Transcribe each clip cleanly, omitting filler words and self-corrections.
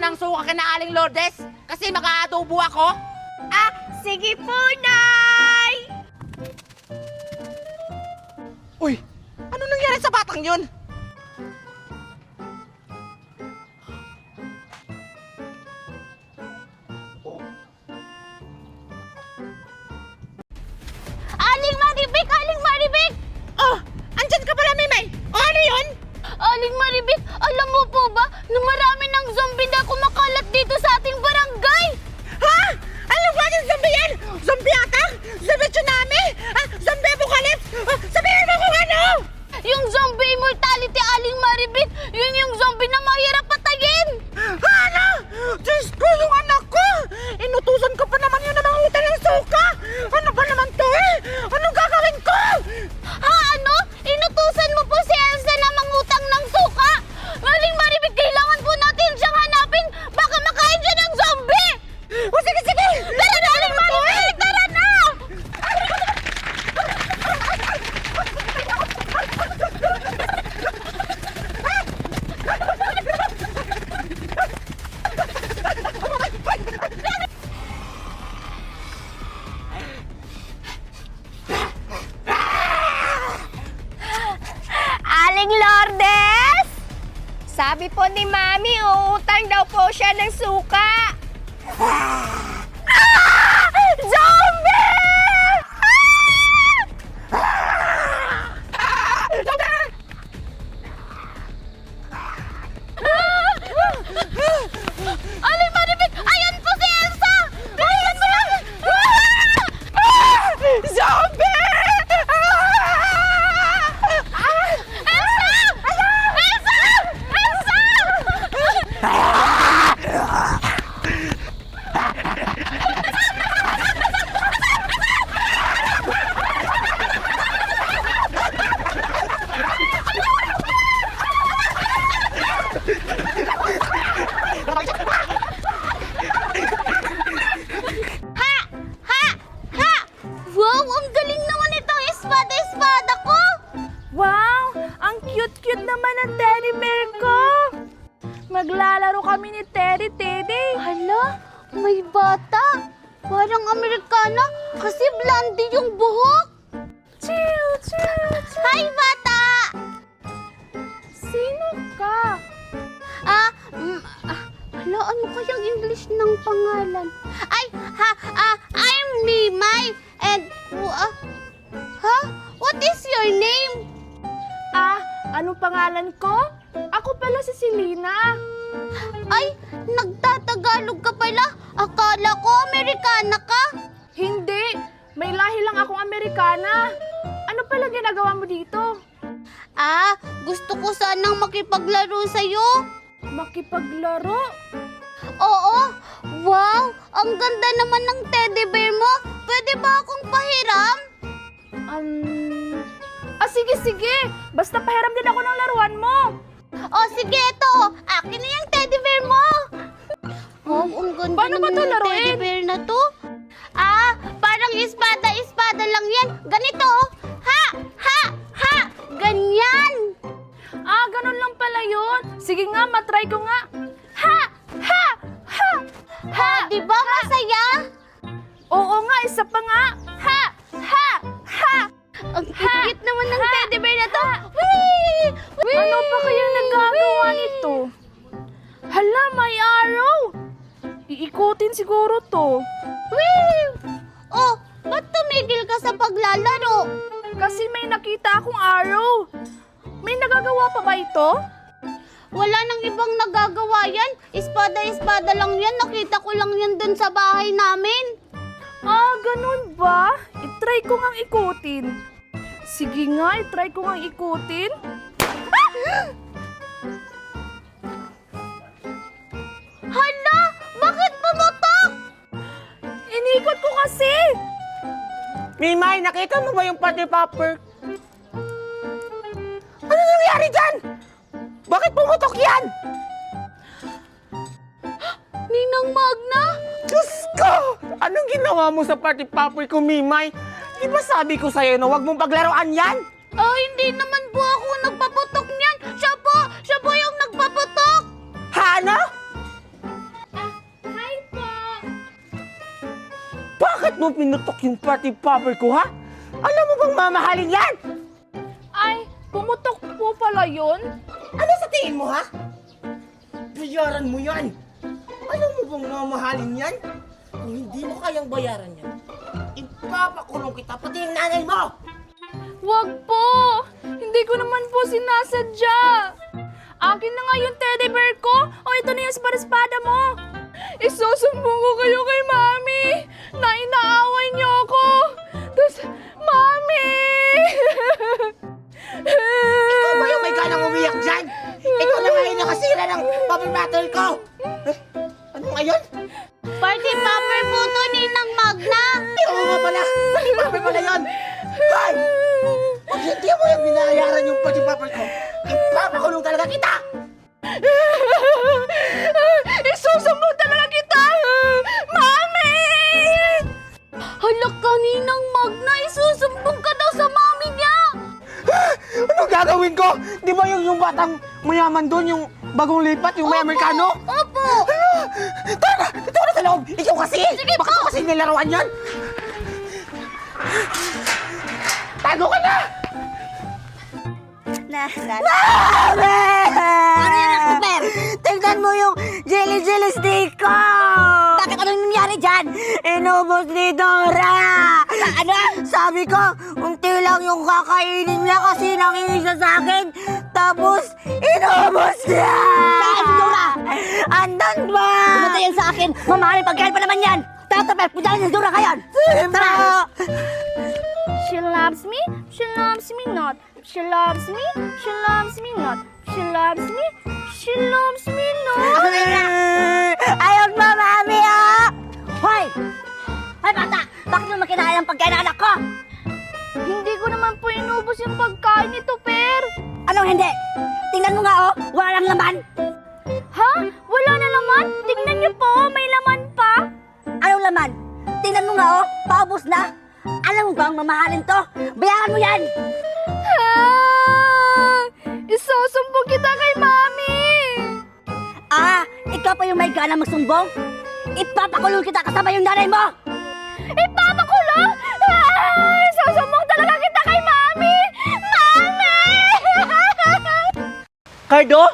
ng suka kina Aling Lourdes kasi makakatubo ako. Ah, sige po, Nay! Uy, ano nangyari sa batang yun? Aling Maribik! Aling Maribik! Oh, andyan ka pala, Mimay. O ano yun? Aling Maribik, alam mo po ba na marami ng zombie na kumakalat dito sa ating barangay? Ha? Ano ba yung zombie yan? Zombie attack? Zombie tsunami? Zombie apocalypse? Sabihin mo kung ano? Yung zombie immortality, Aling Maribik, yun yung zombie na mahirap patayin! Ano? Diyos ko, yung anak ko! Inutusan ko pa naman yun na mangutan ng suka! Ano ba naman to eh? Anong gagawin ko? Ha, ano? Inutusan mo po si Elsa na mangutang ng suka? Aling Maribik, kailangan po natin siyang hanapin. Baka makain siya ng zombie! O sige, sige! Tara na, Aling Maribik! Tara na! Aling Lourdes! Sabi po ni Mami, uutang daw po siya ng suka. Zombie! Aling Maribik! Ayan po si Elsa! Ayan mo lang! Zombie! Elsa! Elsa! Elsa! Ha! Ha! Ha! Wow! Ang galing naman itong espada-espada ko! Wow! Ang cute-cute naman ng teddy bear ko! Maglalaro kami ni Teddy. Hala, may bata. Parang Amerikana kasi blondie yung buhok. Chill, chill, chill. Hi, bata! Sino ka? Hala, ano kayang English ng pangalan? I'm Mimay. And, what is your name? Anong pangalan ko? Ako pala si Selena. Ay, nagtatagalog ka pala. Akala ko Amerikana ka. Hindi, may lahi lang akong Amerikana. Ano pala ginagawa mo dito? Gusto ko sanang makipaglaro sa'yo. Makipaglaro? Oo. Wow, ang ganda naman ng teddy bear mo. Pwede ba akong pahiram? Sige. Basta pahiram din ako ng laruan mo. Sige, ito. Akin na yung teddy bear mo. Ang ganda Paano ba naman ito ng laruin? teddy bear na to. Parang espada lang yan. Ganito. Ha! Ha! Ha! Ganyan. Ganun lang pala yun. Sige nga, matry ko nga. Ha! Ha! Ha! Ha! Di ba masaya? Oo nga, isa pa nga. Ha! Ha! Ha! Ang cute naman ng teddy bear na to. Whee! Whee! Ano pa kayang nagagawa nito? Hala, may araw. Iikutin siguro to. Whee! Ba't tumigil ka sa paglalaro? Kasi may nakita akong araw. May nagagawa pa ba ito? Wala nang ibang nagagawa yan. Espada lang yan. Nakita ko lang yan dun sa bahay namin. Ganun ba? I-try ko ngang ikutin. Sige nga, i-try ko ngang ikutin. Hala! Bakit pumutok? Inikot ko kasi. Mimay, nakita mo ba yung party popper? Ano nangyari dyan? Bakit pumutok yan? Ninang Magna? Diyos ko! Anong ginawa mo sa party popper ko, Mimay? Di ba sabi ko sa'yo na huwag mong paglaruan yan? Hindi naman po ako nagpaputok niyan. Siya po yung nagpaputok. Ha, ano? Bakit mo pinutok yung party popper ko, ha? Alam mo bang mamahalin yan? Ay, pumutok po pala yun? Ano sa tingin mo, ha? Bayaran mo yan. Alam mo bang mamahalin yan? Kung hindi mo kayang bayaran yan, ipapakulong kita pati yung nanay mo! Wag po! Hindi ko naman po sinasadya! Akin na nga yung teddy bear ko! O ito na yung espada mo! Isusumbong ko kayo kay Mami! Na inaaway niyo ako! Tapos, Mami! Ikaw ba yung may ganang umiyak dyan? Ikaw na nga yung nakasira ng bubble bottle ko! Eh, ano ngayon? Party popper po to, Ninang Magna! Ay, oo nga pala! Party popper pala yun! Hoy! Pag hindi mo yung binayaran yung party popper ko, ipapakulong talaga kita! Isusumbong talaga kita! Mami! Hala ka, Ninang Magna! Isusumbong ka daw sa mami niya! Anong gagawin ko? Di ba yung batang mayaman doon, yung bagong lipat, yung may Amerikano? Opo! Tara! Ito na sa loob! Ikaw kasi! Sige Bakit po! mo kasi nilaruan yan? Tago ka na! Ano yan, Super? Tingnan mo yung jelly stick ko! Bakit anong nangyari dyan? Inubos ni Dora! Ano? Sabi ko, unti lang yung kakainin niya kasi nangingisa sa akin. Tapos, inubos niya! Saan si Dora? Andan ba? Pumunta yan sa akin. Mamahalin pagkain pa naman yan. Tatapel, punta si Dora ngayon. Tara! She loves me, she loves me not. She loves me, she loves me not. She loves me, she loves me not. Ayaw mo, Mami, ah! Hoy! Hoy, bata! Bakit mo makinaya ang pagkain ng anak ko? Hindi ko naman po inubos yung pagkain nito, Per. Anong hindi? Tingnan mo nga, oh! Walang laman! Ha? Wala na laman? Tingnan niyo po, may laman pa. Anong laman? Tingnan mo nga, oh! Paubos na! Alam mo bang mamahalin to? Bayaran mo yan! Isusumbong kita kay Mami. Ah! Ikaw pa yung may gana magsumbong? Ipapakulong kita kasama yung nanay mo! Ipapakulong? Isusumbong talaga kita kay Mami. Mami! Cardo?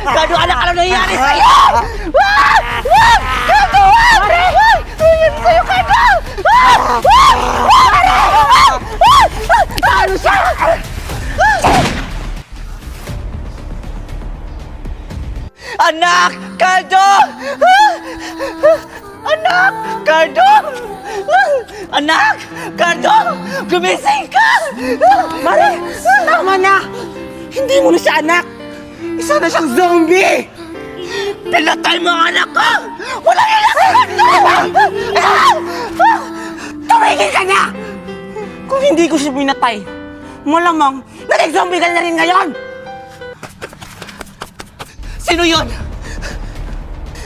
Cardo, anak, ano nangyayari sa'yo? Cardo! Tingin sa'yo, Cardo! Ano siya? Anak! Cardo! Anak! Cardo! Anak! Cardo! Gumising ka! Mare! Tama na! Hindi mo na siya anak! Isa na siyang zombie! Pinatay mo ang anak ko! Walang ilang tumigil ka na! Kung hindi ko siya pinatay, malamang naging zombie ka na rin ngayon! Sino yun?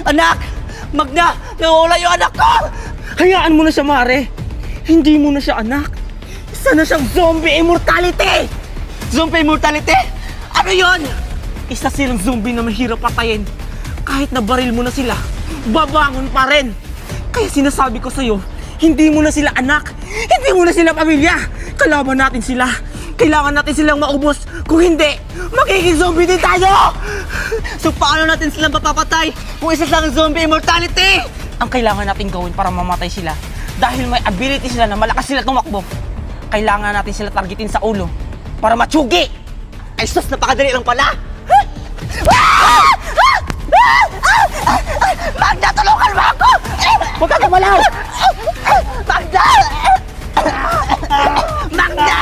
Anak! Magna! Nawala yung anak ko! Hayaan mo na siya, Mare. Hindi mo na siya anak. Isa na siyang zombie immortality! Zombie immortality? Ano yun? Isa silang zombie na mahirap patayin. Kahit na baril mo na sila, babangon pa rin. Kaya sinasabi ko sa'yo, hindi mo na sila anak. Hindi mo na sila pamilya. Kalaban natin sila. Kailangan natin silang maubos. Kung hindi, magiging zombie din tayo! So paano natin silang mapapatay kung isa lang zombie immortality? Ang kailangan natin gawin para mamatay sila, dahil may ability sila na malakas sila tumakbo, kailangan natin sila targetin sa ulo para matsugi! Ay sus, napakadali lang pala! Magda, tulungan mo ako! Huwag ka gumalaw! Magda! Magda!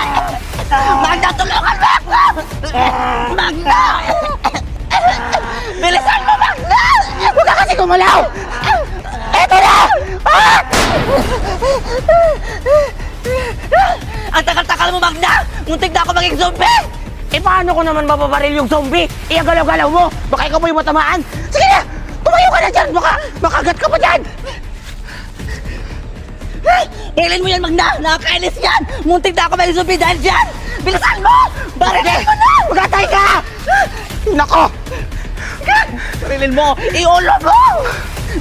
Magda, tulungan mo ako! Magda! Bilisan mo, Magda! Huwag ka kasi gumalaw! Eto na! Ang takal-takal mo, Magda! Muntik na ako maging zombie! Eh paano ko naman mababaril yung zombie? Iagalaw-galaw mo! Baka ikaw mo yung matamaan! Sige na! Tumayo ka na dyan! Makagat ka pa dyan! Barilin mo yan, Magda! Nakakainis yan! Muntik na ako maging zombie dahil dyan! Bilisan mo! Barilin mo na! Magatay ka! Nako! Sarilin mo! Iulo mo!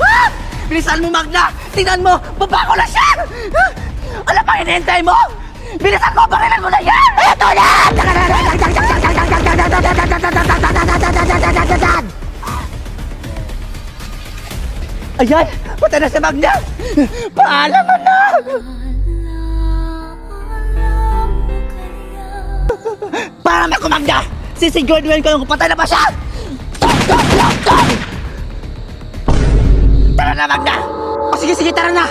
Ah! Bilisan mo, Magna! Tingnan mo! Babago na siya! Ah! Ano pang hinihintay mo? Bilisan mo! Barilan mo na yan! Ito na! Ayan! Patay na si Magna! Paalam, anak! Para may kumagda! Sisiguraduhin ko yung patay na ba siya! Tara na, Magna! O sige, sige, tara na!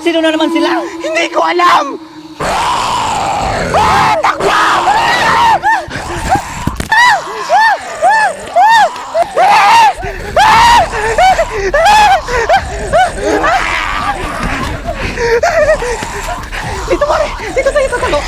Sino na naman sila? Hindi ko alam! Takbo! Dito, pare! Dito tayo tatago!